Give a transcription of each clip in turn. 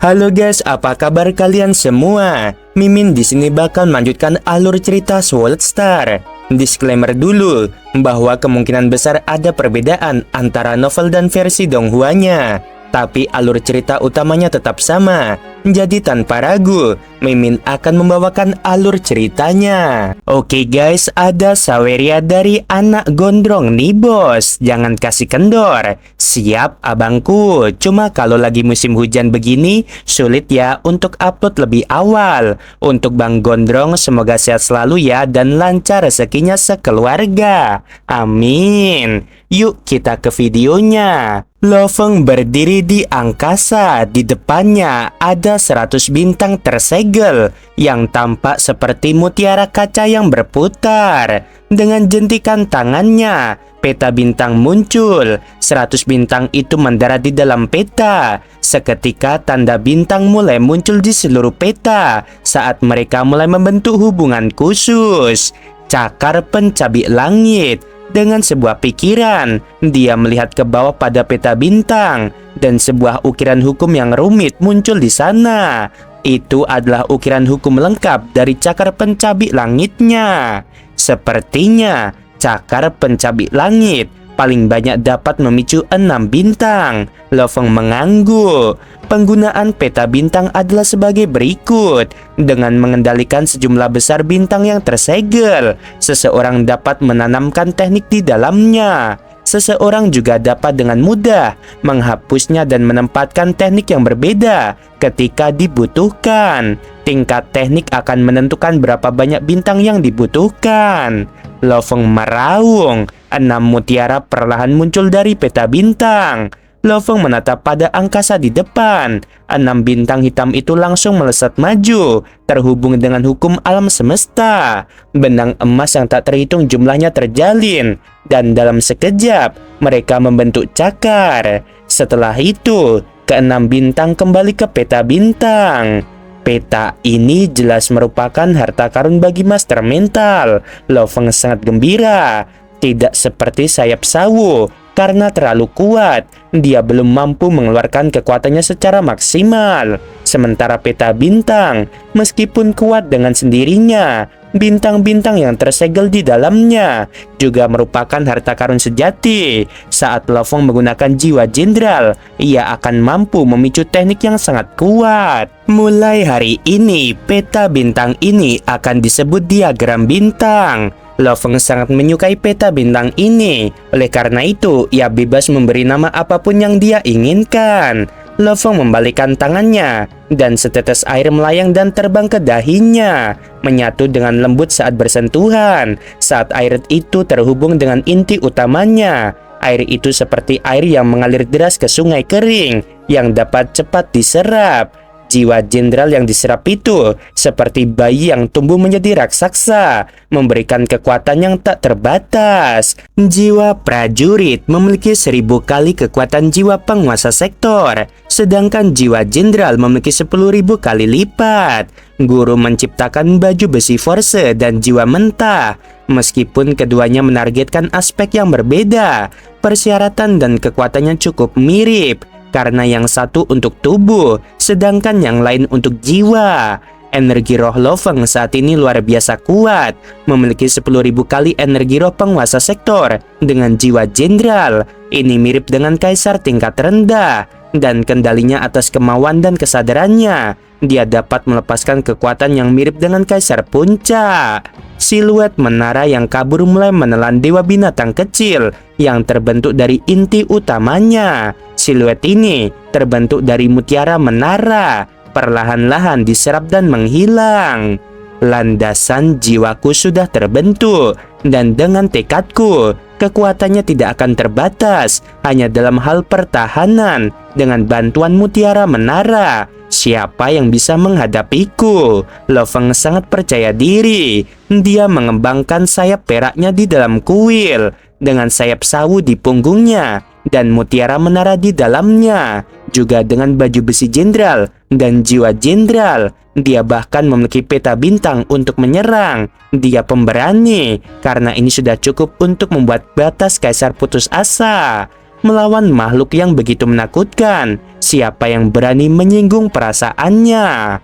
Halo guys, apa kabar kalian semua? Mimin di sini bakal melanjutkan alur cerita Sword Star. Disclaimer dulu bahwa kemungkinan besar ada perbedaan antara novel dan versi Donghuanya, tapi alur cerita utamanya tetap sama. Jadi tanpa ragu, Mimin akan membawakan alur ceritanya. Oke guys, ada Saweria dari anak gondrong nih bos. Jangan kasih kendor. Siap abangku. Cuma kalau lagi musim hujan begini, sulit ya untuk upload lebih awal. Untuk Bang Gondrong, semoga sehat selalu ya dan lancar rezekinya sekeluarga. Amin. Yuk kita ke videonya. Lo Feng berdiri di angkasa. Di depannya ada 100 bintang tersegel yang tampak seperti mutiara kaca yang berputar. Dengan jentikan tangannya, peta bintang muncul. 100 bintang itu mendarat di dalam peta. Seketika tanda bintang mulai muncul di seluruh peta saat mereka mulai membentuk hubungan khusus. Cakar pencabik langit. Dengan sebuah pikiran, dia melihat ke bawah pada peta bintang dan sebuah ukiran hukum yang rumit muncul di sana. Itu adalah ukiran hukum lengkap dari cakar pencabik langitnya. Sepertinya cakar pencabik langit paling banyak dapat memicu 6 bintang. Lo Feng mengangguk. Penggunaan peta bintang adalah sebagai berikut. Dengan mengendalikan sejumlah besar bintang yang tersegel, seseorang dapat menanamkan teknik di dalamnya. Seseorang juga dapat dengan mudah menghapusnya dan menempatkan teknik yang berbeda ketika dibutuhkan. Tingkat teknik akan menentukan berapa banyak bintang yang dibutuhkan. Lo Feng meraung. 6 mutiara perlahan muncul dari peta bintang. Lo Feng menatap pada angkasa di depan. 6 bintang hitam itu langsung melesat maju, terhubung dengan hukum alam semesta. Benang emas yang tak terhitung jumlahnya terjalin, dan dalam sekejap mereka membentuk cakar. Setelah itu, ke-6 bintang kembali ke peta bintang. Peta ini jelas merupakan harta karun bagi master mental. Lo Feng sangat gembira. Tidak seperti sayap sawo. Karena terlalu kuat, dia belum mampu mengeluarkan kekuatannya secara maksimal. Sementara peta bintang, meskipun kuat dengan sendirinya, bintang-bintang yang tersegel di dalamnya juga merupakan harta karun sejati. Saat Lo Feng menggunakan jiwa jenderal, ia akan mampu memicu teknik yang sangat kuat. Mulai hari ini, peta bintang ini akan disebut diagram bintang. Lo Feng sangat menyukai peta bintang ini. Oleh karena itu, ia bebas memberi nama apapun yang dia inginkan. Lo Feng membalikkan tangannya, dan setetes air melayang dan terbang ke dahinya, menyatu dengan lembut saat bersentuhan. Saat air itu terhubung dengan inti utamanya, air itu seperti air yang mengalir deras ke sungai kering, yang dapat cepat diserap. Jiwa jenderal yang diserap itu seperti bayi yang tumbuh menjadi raksasa, memberikan kekuatan yang tak terbatas. Jiwa prajurit memiliki 1000 kali kekuatan jiwa penguasa sektor, sedangkan jiwa jenderal memiliki 10.000 kali lipat. Guru menciptakan baju besi force dan jiwa mentah. Meskipun keduanya menargetkan aspek yang berbeda, persyaratan dan kekuatannya cukup mirip. Karena yang satu untuk tubuh, sedangkan yang lain untuk jiwa. Energi roh Lo Feng saat ini luar biasa kuat, memiliki 10.000 kali energi roh penguasa sektor dengan jiwa jenderal. Ini mirip dengan kaisar tingkat rendah, dan kendalinya atas kemauan dan kesadarannya. Dia dapat melepaskan kekuatan yang mirip dengan kaisar puncak. Siluet menara yang kabur mulai menelan dewa binatang kecil yang terbentuk dari inti utamanya. Siluet ini terbentuk dari mutiara menara, perlahan-lahan diserap dan menghilang. Landasan jiwaku sudah terbentuk, dan dengan tekadku, kekuatannya tidak akan terbatas hanya dalam hal pertahanan. Dengan bantuan mutiara menara, siapa yang bisa menghadapiku? Lo Feng sangat percaya diri. Dia mengembangkan sayap peraknya di dalam kuil, dengan sayap sawu di punggungnya dan mutiara menara di dalamnya, juga dengan baju besi jenderal dan jiwa jenderal. Dia bahkan memiliki peta bintang untuk menyerang. Dia pemberani, karena ini sudah cukup untuk membuat batas kaisar putus asa. melawan makhluk yang begitu menakutkan. Siapa yang berani menyinggung perasaannya?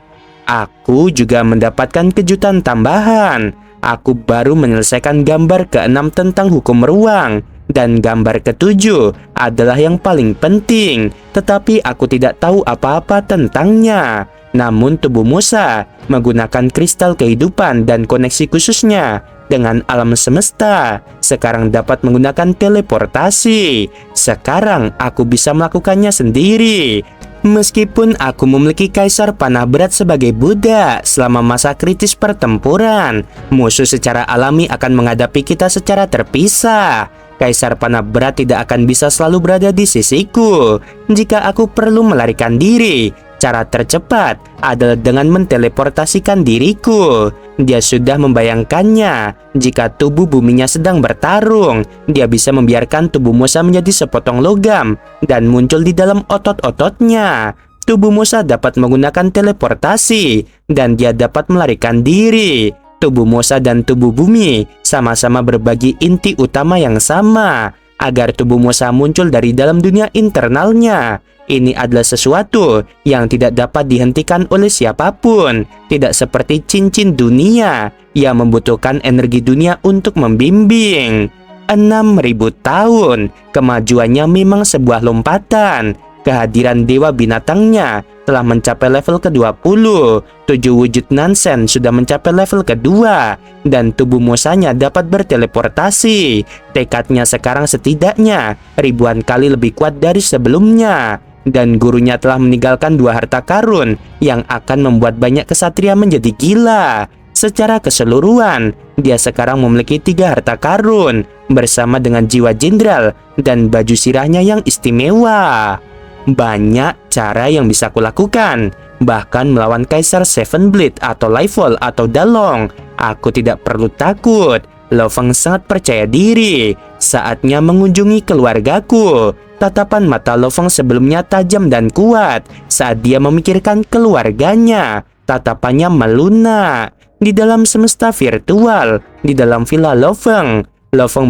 Aku juga mendapatkan kejutan tambahan. Aku baru menyelesaikan gambar ke-6 tentang hukum ruang. Dan gambar ke-7 adalah yang paling penting, tetapi aku tidak tahu apa-apa tentangnya. Namun tubuh Musa menggunakan kristal kehidupan dan koneksi khususnya dengan alam semesta sekarang dapat menggunakan teleportasi. Sekarang aku bisa melakukannya sendiri. Meskipun aku memiliki kaisar panah berat sebagai budak selama masa kritis pertempuran, musuh secara alami akan menghadapi kita secara terpisah. Kaisar panah berat tidak akan bisa selalu berada di sisiku. Jika aku perlu melarikan diri, cara tercepat adalah dengan menteleportasikan diriku. Dia sudah membayangkannya. Jika tubuh buminya sedang bertarung, dia bisa membiarkan tubuh Musa menjadi sepotong logam dan muncul di dalam otot-ototnya. Tubuh Musa dapat menggunakan teleportasi dan dia dapat melarikan diri. Tubuh Musa dan tubuh bumi sama-sama berbagi inti utama yang sama, agar tubuh Musa muncul dari dalam dunia internalnya. Ini adalah sesuatu yang tidak dapat dihentikan oleh siapapun, tidak seperti cincin dunia yang membutuhkan energi dunia untuk membimbing. 6.000 tahun, kemajuannya memang sebuah lompatan. Kehadiran dewa binatangnya telah mencapai level ke-20, 7 wujud Nansen sudah mencapai level kedua, dan tubuh Musanya dapat berteleportasi. Tekadnya sekarang setidaknya ribuan kali lebih kuat dari sebelumnya. Dan gurunya telah meninggalkan 2 harta karun yang akan membuat banyak kesatria menjadi gila. Secara keseluruhan, dia sekarang memiliki 3 harta karun bersama dengan jiwa jenderal dan baju sirahnya yang istimewa. Banyak cara yang bisa kulakukan, bahkan melawan Kaisar Seven Blade atau Lightfall atau Dalong. Aku tidak perlu takut. Lo Feng sangat percaya diri. Saatnya mengunjungi keluargaku. Tatapan mata Lo Feng sebelumnya tajam dan kuat saat dia memikirkan keluarganya. Tatapannya melunak. Di dalam semesta virtual, di dalam villa Lo Feng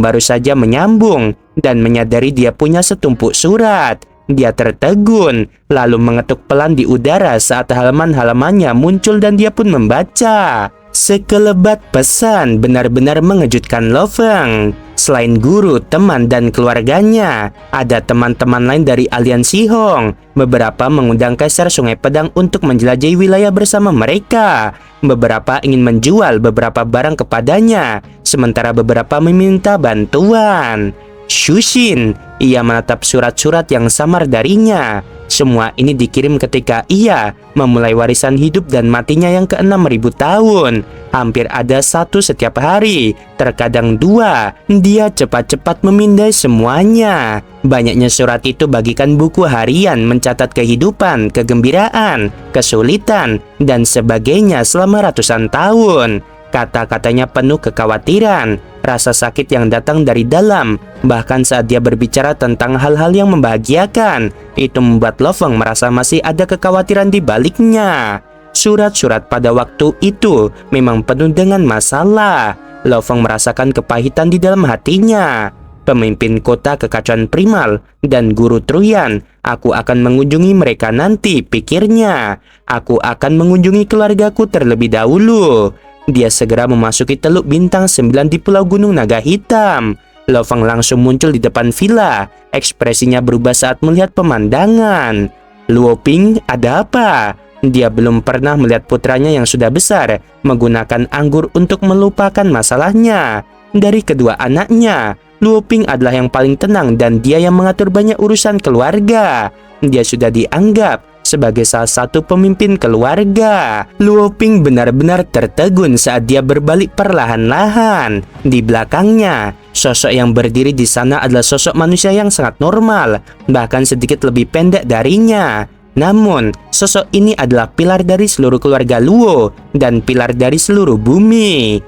baru saja menyambung dan menyadari dia punya setumpuk surat. Dia tertegun, lalu mengetuk pelan di udara saat halaman-halamannya muncul dan dia pun membaca. Sekelebat pesan benar-benar mengejutkan Lo Feng. Selain guru, teman, dan keluarganya, ada teman-teman lain dari aliansi Hong. Beberapa mengundang Kaisar Sungai Pedang untuk menjelajahi wilayah bersama mereka. Beberapa ingin menjual beberapa barang kepadanya, sementara beberapa meminta bantuan. Shushin, ia menatap surat-surat yang samar darinya. Semua ini dikirim ketika ia memulai warisan hidup dan matinya yang ke-6.000 tahun. Hampir ada 1 setiap hari, terkadang 2. Dia cepat-cepat memindai semuanya. Banyaknya surat itu bagikan buku harian mencatat kehidupan, kegembiraan, kesulitan, dan sebagainya selama ratusan tahun. Kata-katanya penuh kekhawatiran, rasa sakit yang datang dari dalam. Bahkan saat dia berbicara tentang hal-hal yang membahagiakan, itu membuat Lo Feng merasa masih ada kekhawatiran di baliknya. Surat-surat pada waktu itu memang penuh dengan masalah. Lo Feng merasakan kepahitan di dalam hatinya. Pemimpin kota kekacauan primal dan guru Truyan, aku akan mengunjungi mereka nanti, pikirnya. Aku akan mengunjungi keluargaku terlebih dahulu. Dia segera memasuki Teluk Bintang 9 di Pulau Gunung Naga Hitam. Lo Feng langsung muncul di depan villa. Ekspresinya berubah saat melihat pemandangan. Luo Ping, ada apa? Dia belum pernah melihat putranya yang sudah besar menggunakan anggur untuk melupakan masalahnya. Dari kedua anaknya, Luo Ping adalah yang paling tenang dan dia yang mengatur banyak urusan keluarga. Dia sudah dianggap sebagai salah satu pemimpin keluarga. Luo Ping benar-benar tertegun saat dia berbalik perlahan-lahan. Di belakangnya, sosok yang berdiri di sana adalah sosok manusia yang sangat normal, bahkan sedikit lebih pendek darinya. Namun, sosok ini adalah pilar dari seluruh keluarga Luo dan pilar dari seluruh bumi.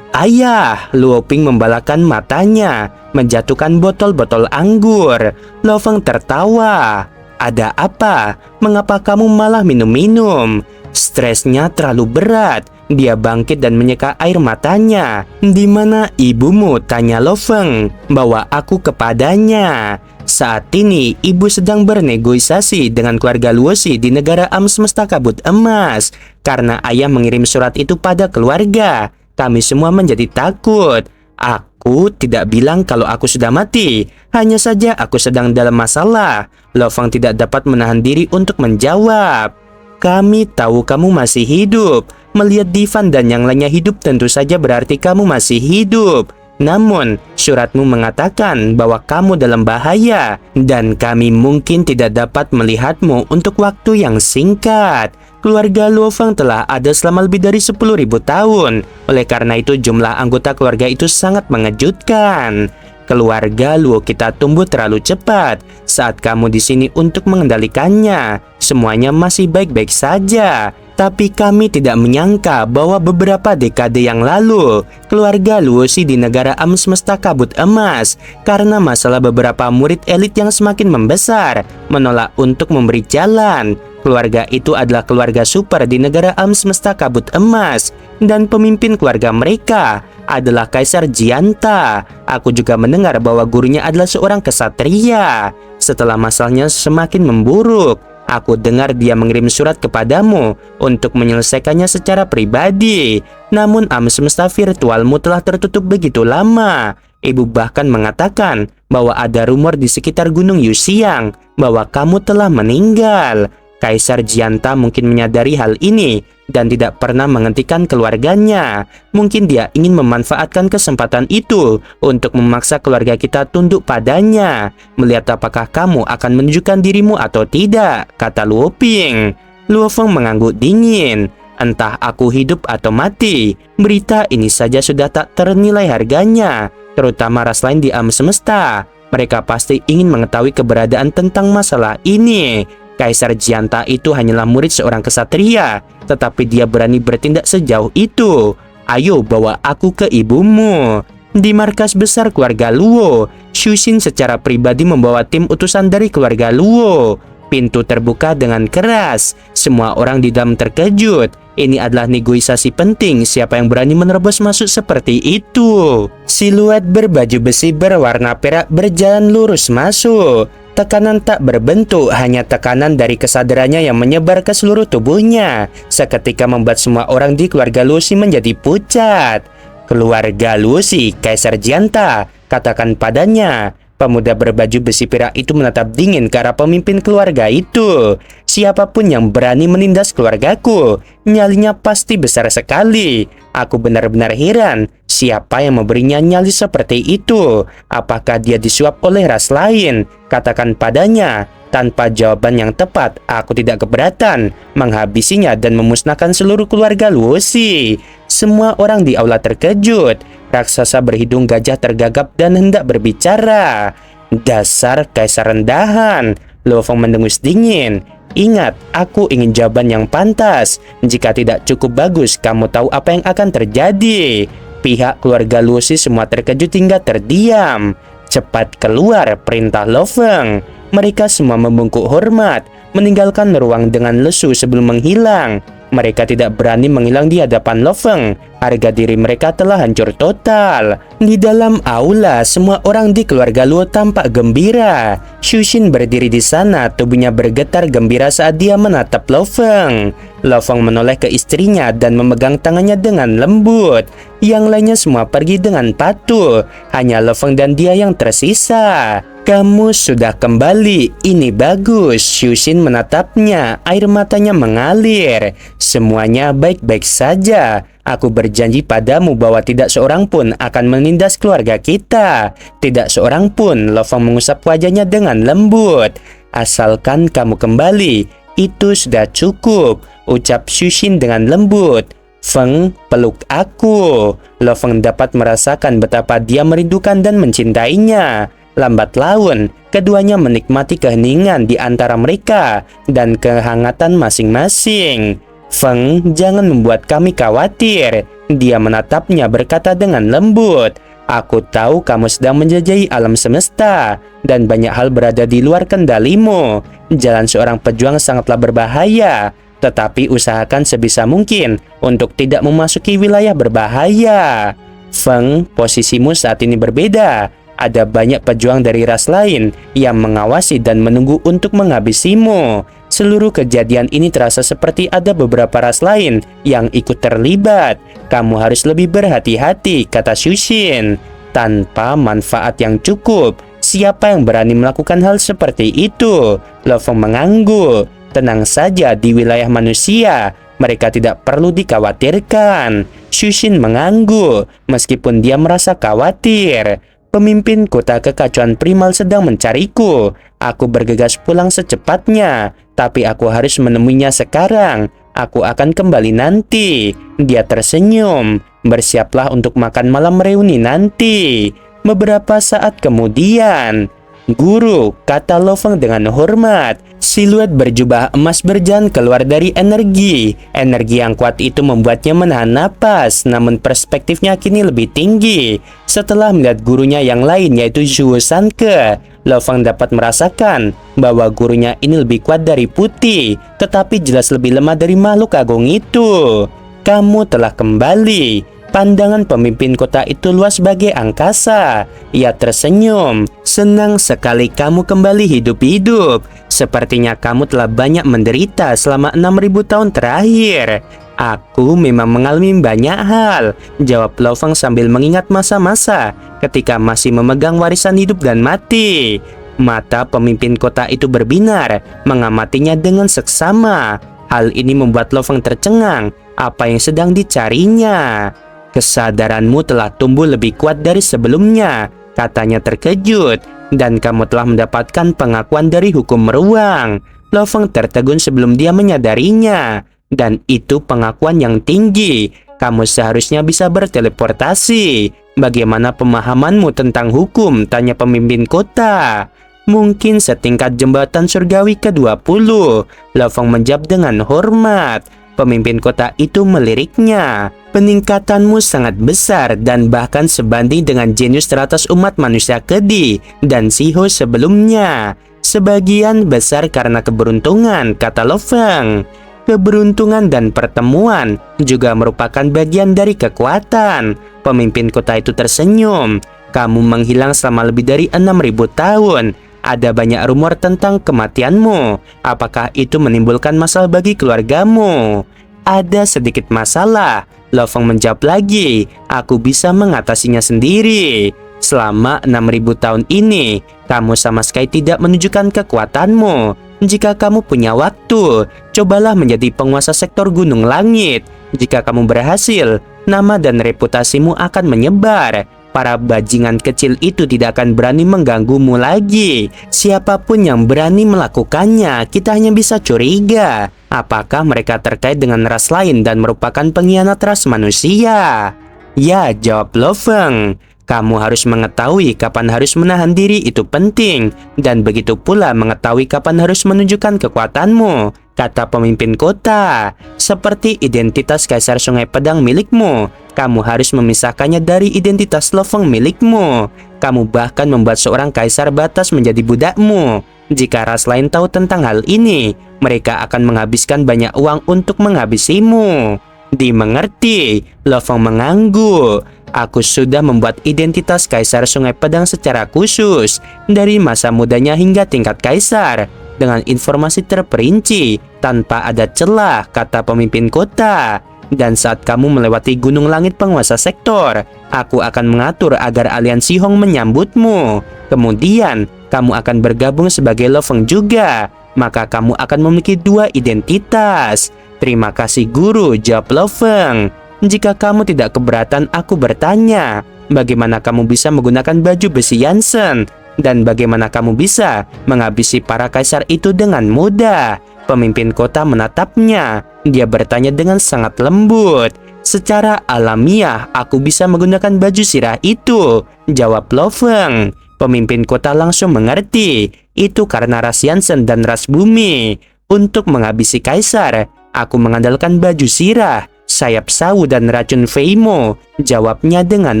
Ayah, Luo Ping membalakan matanya, menjatuhkan botol-botol anggur. Lo Feng tertawa. Ada apa? Mengapa kamu malah minum-minum? Stresnya terlalu berat. Dia bangkit dan menyeka air matanya. "Di mana ibumu?" tanya Lo Feng. "Bawa aku kepadanya." Saat ini, ibu sedang bernegosiasi dengan keluarga Luosi di negara Am Semesta Kabut Emas. Karena ayah mengirim surat itu pada keluarga, kami semua menjadi takut. Aku tidak bilang kalau aku sudah mati, hanya saja aku sedang dalam masalah. Lo Feng tidak dapat menahan diri untuk menjawab. "Kami tahu kamu masih hidup. Melihat Divan dan yang lainnya hidup tentu saja berarti kamu masih hidup. Namun, suratmu mengatakan bahwa kamu dalam bahaya dan kami mungkin tidak dapat melihatmu untuk waktu yang singkat. Keluarga Luo Feng telah ada selama lebih dari 10.000 tahun. Oleh karena itu, jumlah anggota keluarga itu sangat mengejutkan. Keluarga Luo kita tumbuh terlalu cepat. Saat kamu di sini untuk mengendalikannya, semuanya masih baik-baik saja. Tapi kami tidak menyangka bahwa beberapa dekade yang lalu, keluarga Luosi di negara Am Semesta Kabut Emas, karena masalah beberapa murid elit yang semakin membesar, menolak untuk memberi jalan. Keluarga itu adalah keluarga super di negara Am Semesta Kabut Emas, dan pemimpin keluarga mereka adalah Kaisar Jianta. Aku juga mendengar bahwa gurunya adalah seorang kesatria. Setelah masalahnya semakin memburuk, aku dengar dia mengirim surat kepadamu untuk menyelesaikannya secara pribadi. Namun Am Semesta virtualmu telah tertutup begitu lama. Ibu bahkan mengatakan bahwa ada rumor di sekitar Gunung Yuxiang bahwa kamu telah meninggal. Kaisar Jianta mungkin menyadari hal ini dan tidak pernah menghentikan keluarganya. Mungkin dia ingin memanfaatkan kesempatan itu untuk memaksa keluarga kita tunduk padanya. Melihat apakah kamu akan menunjukkan dirimu atau tidak, kata Luo Ping. Luo Feng mengangguk dingin. Entah aku hidup atau mati, berita ini saja sudah tak ternilai harganya, terutama ras lain di Am Semesta. Mereka pasti ingin mengetahui keberadaan tentang masalah ini. Kaisar Jianta itu hanyalah murid seorang kesatria, tetapi dia berani bertindak sejauh itu. Ayo bawa aku ke ibumu. Di markas besar keluarga Luo, Shushin secara pribadi membawa tim utusan dari keluarga Luo. Pintu terbuka dengan keras. Semua orang di dalam terkejut. Ini adalah negosiasi penting. Siapa yang berani menerobos masuk seperti itu? Siluet berbaju besi berwarna perak berjalan lurus masuk. Tekanan tak berbentuk, hanya tekanan dari kesadarannya yang menyebar ke seluruh tubuhnya. Seketika membuat semua orang di keluarga Luosi menjadi pucat. "Keluarga Luosi, Kaisar Jianta," katakan padanya. Pemuda berbaju besi perak itu menatap dingin ke arah pemimpin keluarga itu. "Siapapun yang berani menindas keluargaku, nyalinya pasti besar sekali. Aku benar-benar heran, siapa yang memberinya nyali seperti itu? Apakah dia disuap oleh ras lain?" Katakan padanya. Tanpa jawaban yang tepat, aku tidak keberatan menghabisinya dan memusnahkan seluruh keluarga Luosi. Semua orang di aula terkejut. Raksasa berhidung gajah tergagap dan hendak berbicara. "Dasar kaisar rendahan," Lo Feng mendengus dingin. "Ingat, aku ingin jawaban yang pantas. Jika tidak cukup bagus, kamu tahu apa yang akan terjadi." Pihak keluarga Luosi semua terkejut hingga terdiam. "Cepat keluar," perintah Lo Feng. Mereka semua membungkuk hormat, meninggalkan ruang dengan lesu sebelum menghilang. Mereka tidak berani menghilang di hadapan Lo Feng. Harga diri mereka telah hancur total. Di dalam aula, semua orang di keluarga Luo tampak gembira. Shushin berdiri di sana, tubuhnya bergetar gembira saat dia menatap Lo Feng. Lo Feng menoleh ke istrinya dan memegang tangannya dengan lembut. Yang lainnya semua pergi dengan patuh. Hanya Lo Feng dan dia yang tersisa. "Kamu sudah kembali, ini bagus." Shushin menatapnya, air matanya mengalir. "Semuanya baik-baik saja. Aku berjanji padamu bahwa tidak seorang pun akan menindas keluarga kita. Tidak seorang pun." Lo Feng mengusap wajahnya dengan lembut. "Asalkan kamu kembali, itu sudah cukup," ucap Shushin dengan lembut. "Feng, peluk aku." Lo Feng dapat merasakan betapa dia merindukan dan mencintainya. Lambat laun, keduanya menikmati keheningan di antara mereka dan kehangatan masing-masing. "Feng, jangan membuat kami khawatir." Dia menatapnya berkata dengan lembut. "Aku tahu kamu sedang menjelajahi alam semesta dan banyak hal berada di luar kendalimu. Jalan seorang pejuang sangatlah berbahaya. tetapi usahakan sebisa mungkin untuk tidak memasuki wilayah berbahaya. Feng, posisimu saat ini berbeda. Ada banyak pejuang dari ras lain yang mengawasi dan menunggu untuk menghabisimu. Seluruh kejadian ini terasa seperti ada beberapa ras lain yang ikut terlibat. Kamu harus lebih berhati-hati, kata Shushin. Tanpa manfaat yang cukup, siapa yang berani melakukan hal seperti itu? Lo Feng mengangguk. Tenang saja, di wilayah manusia, mereka tidak perlu dikhawatirkan. Shushin mengangguk, meskipun dia merasa khawatir. Pemimpin kota kekacauan primal sedang mencariku. Aku bergegas pulang secepatnya, tapi aku harus menemuinya sekarang. Aku akan kembali nanti. Dia tersenyum. Bersiaplah untuk makan malam reuni nanti. Beberapa saat kemudian, Guru, kata Lo Feng dengan hormat. Siluet berjubah emas berjalan keluar dari energi. Energi yang kuat itu membuatnya menahan napas, namun perspektifnya kini lebih tinggi. Setelah melihat gurunya yang lain, yaitu Zhuo Sanke, Lo Feng dapat merasakan bahwa gurunya ini lebih kuat dari Putih, tetapi jelas lebih lemah dari makhluk agung itu. Kamu telah kembali. Pandangan pemimpin kota itu luas bagai angkasa. Ia tersenyum. Senang sekali kamu kembali hidup-hidup. Sepertinya kamu telah banyak menderita selama 6.000 tahun terakhir. Aku memang mengalami banyak hal, jawab Lo Feng sambil mengingat masa-masa ketika masih memegang warisan hidup dan mati. Mata pemimpin kota itu berbinar, mengamatinya dengan seksama. Hal ini membuat Lo Feng tercengang. Apa yang sedang dicarinya? Kesadaranmu telah tumbuh lebih kuat dari sebelumnya, katanya terkejut, dan kamu telah mendapatkan pengakuan dari hukum ruang. Lo Feng tertegun sebelum dia menyadarinya, dan itu pengakuan yang tinggi. Kamu seharusnya bisa berteleportasi. Bagaimana pemahamanmu tentang hukum? Tanya pemimpin kota. Mungkin setingkat jembatan surgawi ke-20. Lo Feng menjawab dengan hormat. Pemimpin kota itu meliriknya. Peningkatanmu sangat besar dan bahkan sebanding dengan jenius teratas umat manusia Kedi dan Siho sebelumnya. Sebagian besar karena keberuntungan, kata Lo Feng. Keberuntungan dan pertemuan juga merupakan bagian dari kekuatan. Pemimpin kota itu tersenyum. Kamu menghilang selama lebih dari 6.000 tahun. Ada banyak rumor tentang kematianmu. Apakah itu menimbulkan masalah bagi keluargamu? Ada sedikit masalah. Lo Feng menjawab lagi. Aku bisa mengatasinya sendiri. Selama 6.000 tahun ini, kamu sama sekali tidak menunjukkan kekuatanmu. Jika kamu punya waktu, cobalah menjadi penguasa sektor Gunung Langit. Jika kamu berhasil, nama dan reputasimu akan menyebar. Para bajingan kecil itu tidak akan berani mengganggumu lagi. Siapapun yang berani melakukannya, kita hanya bisa curiga. Apakah mereka terkait dengan ras lain dan merupakan pengkhianat ras manusia? Ya, jawab Lo Feng. Kamu harus mengetahui kapan harus menahan diri, itu penting. Dan begitu pula mengetahui kapan harus menunjukkan kekuatanmu, kata pemimpin kota. Seperti identitas Kaisar Sungai Pedang milikmu, kamu harus memisahkannya dari identitas Lo Feng milikmu. Kamu bahkan membuat seorang kaisar batas menjadi budakmu. Jika ras lain tahu tentang hal ini, mereka akan menghabiskan banyak uang untuk menghabisimu. Dimengerti? Lo Feng mengangguk. Aku sudah membuat identitas Kaisar Sungai Pedang secara khusus, dari masa mudanya hingga tingkat kaisar, dengan informasi terperinci, tanpa ada celah, kata pemimpin kota. Dan saat kamu melewati Gunung Langit penguasa sektor, aku akan mengatur agar aliansi Hong menyambutmu. Kemudian, kamu akan bergabung sebagai Lo Feng juga. Maka kamu akan memiliki 2 identitas. Terima kasih guru, jawab Lo Feng. Jika kamu tidak keberatan, aku bertanya, bagaimana kamu bisa menggunakan baju besi Yansen? Dan bagaimana kamu bisa menghabisi para kaisar itu dengan mudah? Pemimpin kota menatapnya. Dia bertanya dengan sangat lembut. Secara alamiah, aku bisa menggunakan baju sirah itu, jawab Lo Feng. Pemimpin kota langsung mengerti. Itu karena ras Yansen dan ras bumi. Untuk menghabisi kaisar, aku mengandalkan baju sirah, sayap sawu dan racun Feimo, jawabnya dengan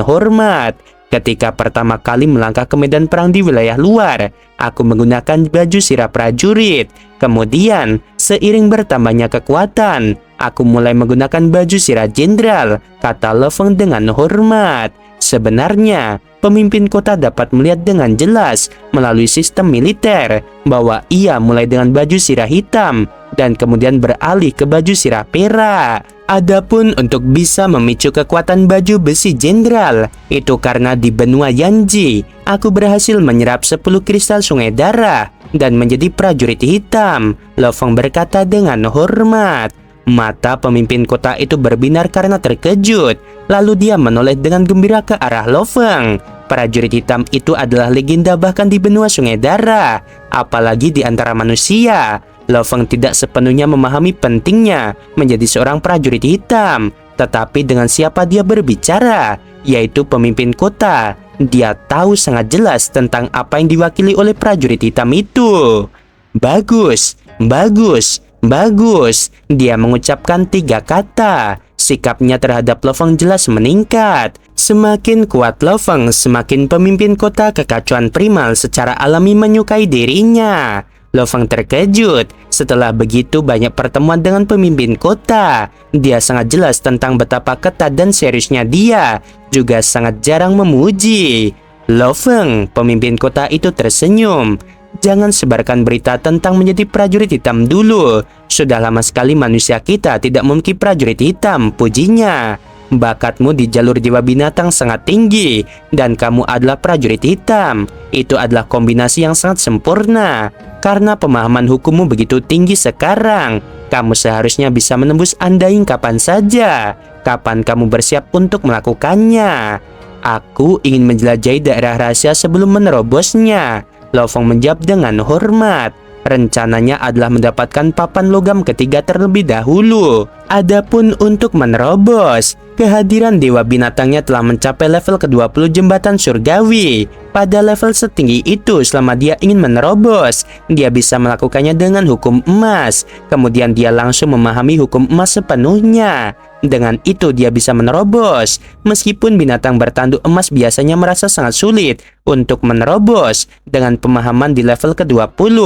hormat. Ketika pertama kali melangkah ke medan perang di wilayah luar, aku menggunakan baju sirah prajurit. Kemudian, seiring bertambahnya kekuatan, aku mulai menggunakan baju sirah jenderal, kata Le Feng dengan hormat. Sebenarnya, pemimpin kota dapat melihat dengan jelas melalui sistem militer bahwa ia mulai dengan baju sirah hitam dan kemudian beralih ke baju sirah perak. Adapun untuk bisa memicu kekuatan baju besi jenderal, itu karena di benua Yanji, aku berhasil menyerap 10 kristal sungai darah dan menjadi prajurit hitam. Le Feng berkata dengan hormat. Mata pemimpin kota itu berbinar karena terkejut. Lalu dia menoleh dengan gembira ke arah Le Feng. Prajurit hitam itu adalah legenda bahkan di benua sungai darah, apalagi di antara manusia. Le Feng tidak sepenuhnya memahami pentingnya menjadi seorang prajurit hitam, tetapi dengan siapa dia berbicara, yaitu pemimpin kota. Dia tahu sangat jelas tentang apa yang diwakili oleh prajurit hitam itu. Bagus, bagus, bagus. Dia mengucapkan 3 kata. Sikapnya terhadap Le Feng jelas meningkat. Semakin kuat Le Feng, semakin pemimpin kota kekacauan primal secara alami menyukai dirinya. Le Feng terkejut. Setelah begitu banyak pertemuan dengan pemimpin kota, dia sangat jelas tentang betapa ketat dan seriusnya dia, juga sangat jarang memuji. Le Feng, pemimpin kota itu tersenyum. Jangan sebarkan berita tentang menjadi prajurit hitam dulu. Sudah lama sekali manusia kita tidak memiliki prajurit hitam, pujinya. Bakatmu di jalur jiwa binatang sangat tinggi, dan kamu adalah prajurit hitam. Itu adalah kombinasi yang sangat sempurna. Karena pemahaman hukummu begitu tinggi sekarang, kamu seharusnya bisa menembus Undying kapan saja. Kapan kamu bersiap untuk melakukannya? Aku ingin menjelajahi daerah rahasia sebelum menerobosnya. Le Feng menjawab dengan hormat. Rencananya adalah mendapatkan papan logam ketiga terlebih dahulu. Adapun untuk menerobos, kehadiran dewa binatangnya telah mencapai level ke-20 jembatan surgawi. Pada level setinggi itu, selama dia ingin menerobos, dia bisa melakukannya dengan hukum emas. Kemudian dia langsung memahami hukum emas sepenuhnya. Dengan itu dia bisa menerobos. Meskipun binatang bertanduk emas biasanya merasa sangat sulit untuk menerobos, dengan pemahaman di level ke-20,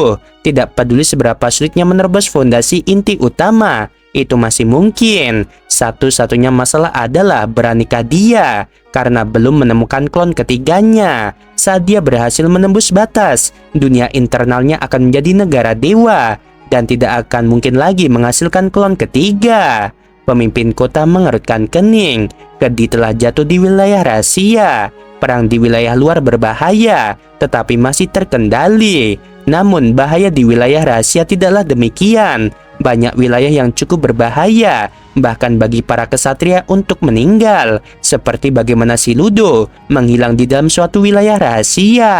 tidak peduli seberapa sulitnya menerobos fondasi inti utama, itu masih mungkin. Satu-satunya masalah adalah beranikah dia, karena belum menemukan klon ketiganya. Saat dia berhasil menembus batas, dunia internalnya akan menjadi negara dewa dan tidak akan mungkin lagi menghasilkan klon ketiga. Pemimpin kota mengerutkan kening. Kedi telah jatuh di wilayah rahasia. Perang di wilayah luar berbahaya, tetapi masih terkendali. Namun bahaya di wilayah rahasia tidaklah demikian. Banyak wilayah yang cukup berbahaya, bahkan bagi para kesatria untuk meninggal. Seperti bagaimana si Ludo menghilang di dalam suatu wilayah rahasia.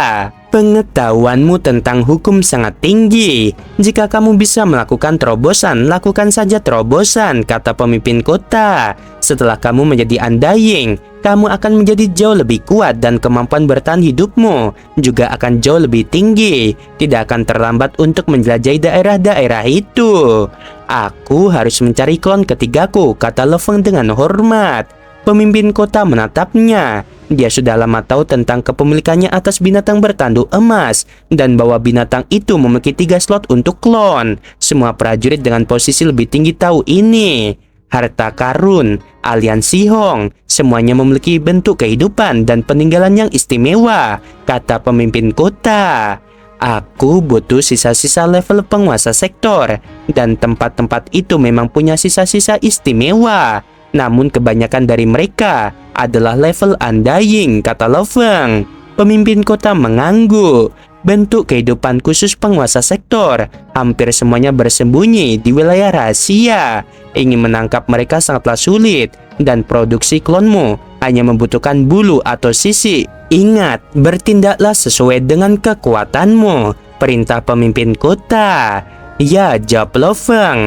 Pengetahuanmu tentang hukum sangat tinggi. Jika kamu bisa melakukan terobosan, lakukan saja terobosan, kata pemimpin kota. Setelah kamu menjadi Undying, kamu akan menjadi jauh lebih kuat dan kemampuan bertahan hidupmu juga akan jauh lebih tinggi. Tidak akan terlambat untuk menjelajahi daerah-daerah itu. Aku harus mencari klon ketigaku, kata Le Feng dengan hormat. Pemimpin kota menatapnya. Dia sudah lama tahu tentang kepemilikannya atas binatang bertanduk emas dan bahwa binatang itu memiliki 3 slot untuk klon. Semua prajurit dengan posisi lebih tinggi tahu ini. Harta karun, aliansi Hong, semuanya memiliki bentuk kehidupan dan peninggalan yang istimewa, kata pemimpin kota. Aku butuh sisa-sisa level penguasa sektor, dan tempat-tempat itu memang punya sisa-sisa istimewa. Namun kebanyakan dari mereka adalah level Undying, kata Le Feng. Pemimpin kota mengangguk. Bentuk kehidupan khusus penguasa sektor hampir semuanya bersembunyi di wilayah rahasia. Ingin menangkap mereka sangatlah sulit, dan produksi klonmu hanya membutuhkan bulu atau sisik. Ingat, bertindaklah sesuai dengan kekuatanmu, perintah pemimpin kota. Ya, jawab Le Feng.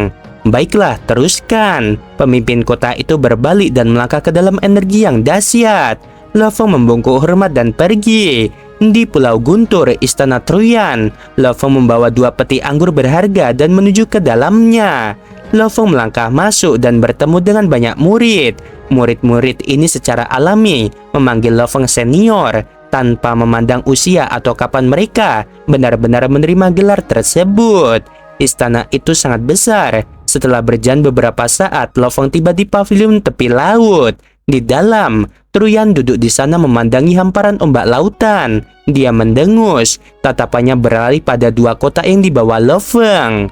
Baiklah, teruskan. Pemimpin kota itu berbalik dan melangkah ke dalam energi yang dahsyat. Le Feng membungkuk hormat dan pergi. Di Pulau Guntur, Istana Truyan, Le Feng membawa 2 peti anggur berharga dan menuju ke dalamnya. Lo Feng melangkah masuk dan bertemu dengan banyak murid. Murid-murid ini secara alami memanggil Lo Feng senior tanpa memandang usia atau kapan mereka benar-benar menerima gelar tersebut. Istana itu sangat besar. Setelah berjalan beberapa saat, Lo Feng tiba di pavilion tepi laut. Di dalam, Truyan duduk di sana memandangi hamparan ombak lautan. Dia mendengus, tatapannya beralih pada dua kotak yang dibawa Lo Feng.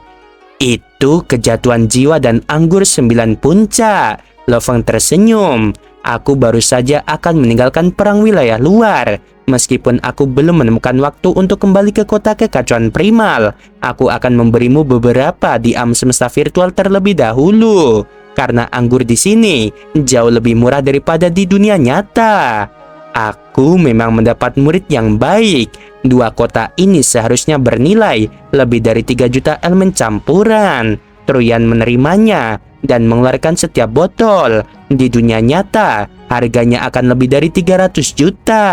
Itu kejatuhan jiwa dan anggur 9 puncak. Lo Feng tersenyum. Aku baru saja akan meninggalkan perang wilayah luar. Meskipun aku belum menemukan waktu untuk kembali ke kota kekacauan primal, aku akan memberimu beberapa di alam semesta virtual terlebih dahulu. Karena anggur di sini jauh lebih murah daripada di dunia nyata. Aku memang mendapat murid yang baik. Dua kota ini seharusnya bernilai lebih dari 3 juta elemen campuran. Truyan menerimanya dan mengeluarkan setiap botol. Di dunia nyata, harganya akan lebih dari 300 juta.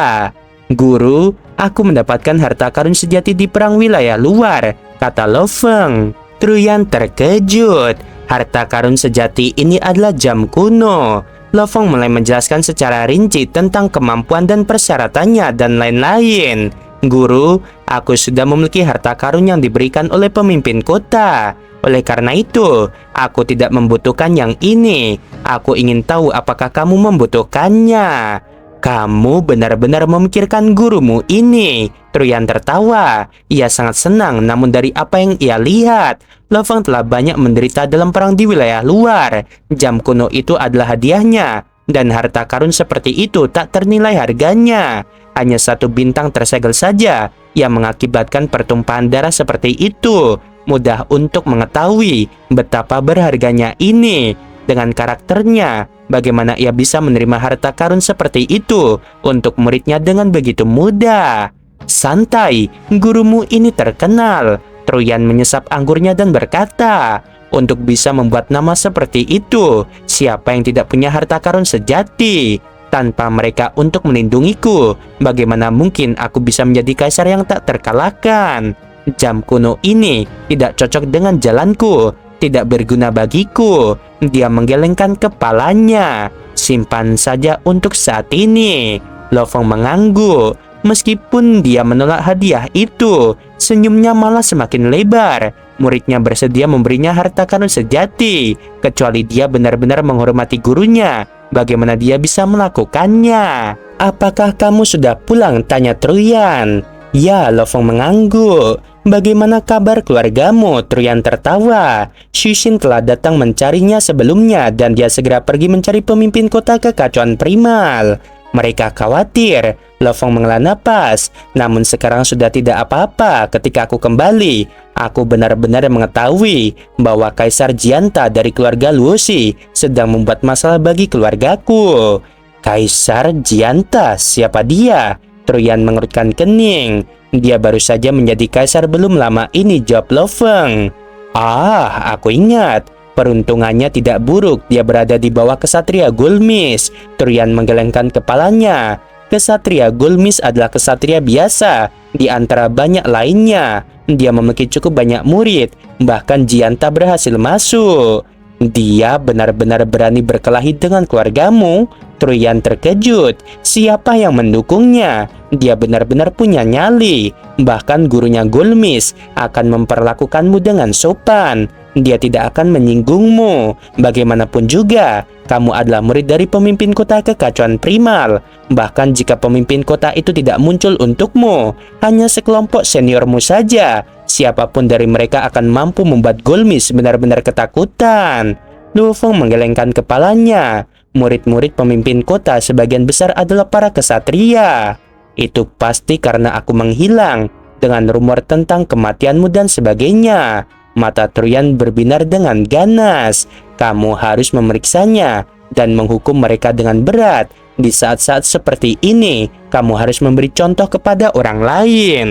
Guru, aku mendapatkan harta karun sejati di perang wilayah luar, kata Lo Feng. Truyan terkejut. Harta karun sejati ini adalah jam kuno. Lo Feng mulai menjelaskan secara rinci tentang kemampuan dan persyaratannya dan lain-lain. Guru, aku sudah memiliki harta karun yang diberikan oleh pemimpin kota. Oleh karena itu, aku tidak membutuhkan yang ini. Aku ingin tahu apakah kamu membutuhkannya. Kamu benar-benar memikirkan gurumu ini. Truyan tertawa. Ia sangat senang, namun dari apa yang ia lihat, Lo Feng telah banyak menderita dalam perang di wilayah luar. Jam kuno itu adalah hadiahnya, dan harta karun seperti itu tak ternilai harganya. Hanya 1 bintang tersegel saja yang mengakibatkan pertumpahan darah seperti itu. Mudah untuk mengetahui betapa berharganya ini. Dengan karakternya, bagaimana ia bisa menerima harta karun seperti itu untuk muridnya dengan begitu mudah? Santai, gurumu ini terkenal. Truyan menyesap anggurnya dan berkata, untuk bisa membuat nama seperti itu, siapa yang tidak punya harta karun sejati? Tanpa mereka untuk melindungiku, bagaimana mungkin aku bisa menjadi kaisar yang tak terkalahkan? Jam kuno ini tidak cocok dengan jalanku, tidak berguna bagiku. Dia menggelengkan kepalanya. Simpan saja untuk saat ini. Lo Feng mengangguk. Meskipun dia menolak hadiah itu, senyumnya malah semakin lebar. Muridnya bersedia memberinya harta karun sejati, kecuali dia benar-benar menghormati gurunya. Bagaimana dia bisa melakukannya? Apakah kamu sudah pulang? Tanya Truyan. Ya, Lo Feng mengangguk. Bagaimana kabar keluargamu? Truyan tertawa. Shushin telah datang mencarinya sebelumnya dan dia segera pergi mencari pemimpin kota kekacauan primal. Mereka khawatir. Lo Feng menghela napas. Namun sekarang sudah tidak apa-apa. Ketika aku kembali, aku benar-benar mengetahui bahwa Kaisar Jianta dari keluarga Luosi sedang membuat masalah bagi keluargaku. Kaisar Jianta? Siapa dia? Truyan mengerutkan kening. Dia baru saja menjadi kaisar belum lama ini, jawab Lo Feng. Ah, aku ingat. Peruntungannya tidak buruk, dia berada di bawah kesatria Gulmis. Truyan menggelengkan kepalanya. Kesatria Gulmis adalah kesatria biasa di antara banyak lainnya. Dia memiliki cukup banyak murid, bahkan Jianta berhasil masuk. Dia benar-benar berani berkelahi dengan keluargamu? Truyan terkejut. Siapa yang mendukungnya? Dia benar-benar punya nyali. Bahkan gurunya Gulmis akan memperlakukanmu dengan sopan. Dia tidak akan menyinggungmu. Bagaimanapun juga, kamu adalah murid dari pemimpin kota kekacauan primal. Bahkan jika pemimpin kota itu tidak muncul untukmu, hanya sekelompok seniormu saja, siapapun dari mereka akan mampu membuat Gulmis benar-benar ketakutan. Lo Feng menggelengkan kepalanya. Murid-murid pemimpin kota sebagian besar adalah para kesatria. Itu pasti karena aku menghilang dengan rumor tentang kematianmu dan sebagainya. Mata Truyan berbinar dengan ganas. Kamu harus memeriksanya dan menghukum mereka dengan berat. Di saat-saat seperti ini, kamu harus memberi contoh kepada orang lain.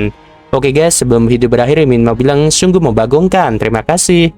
Oke guys, sebelum video berakhir, Min mau bilang sungguh membagongkan. Terima kasih.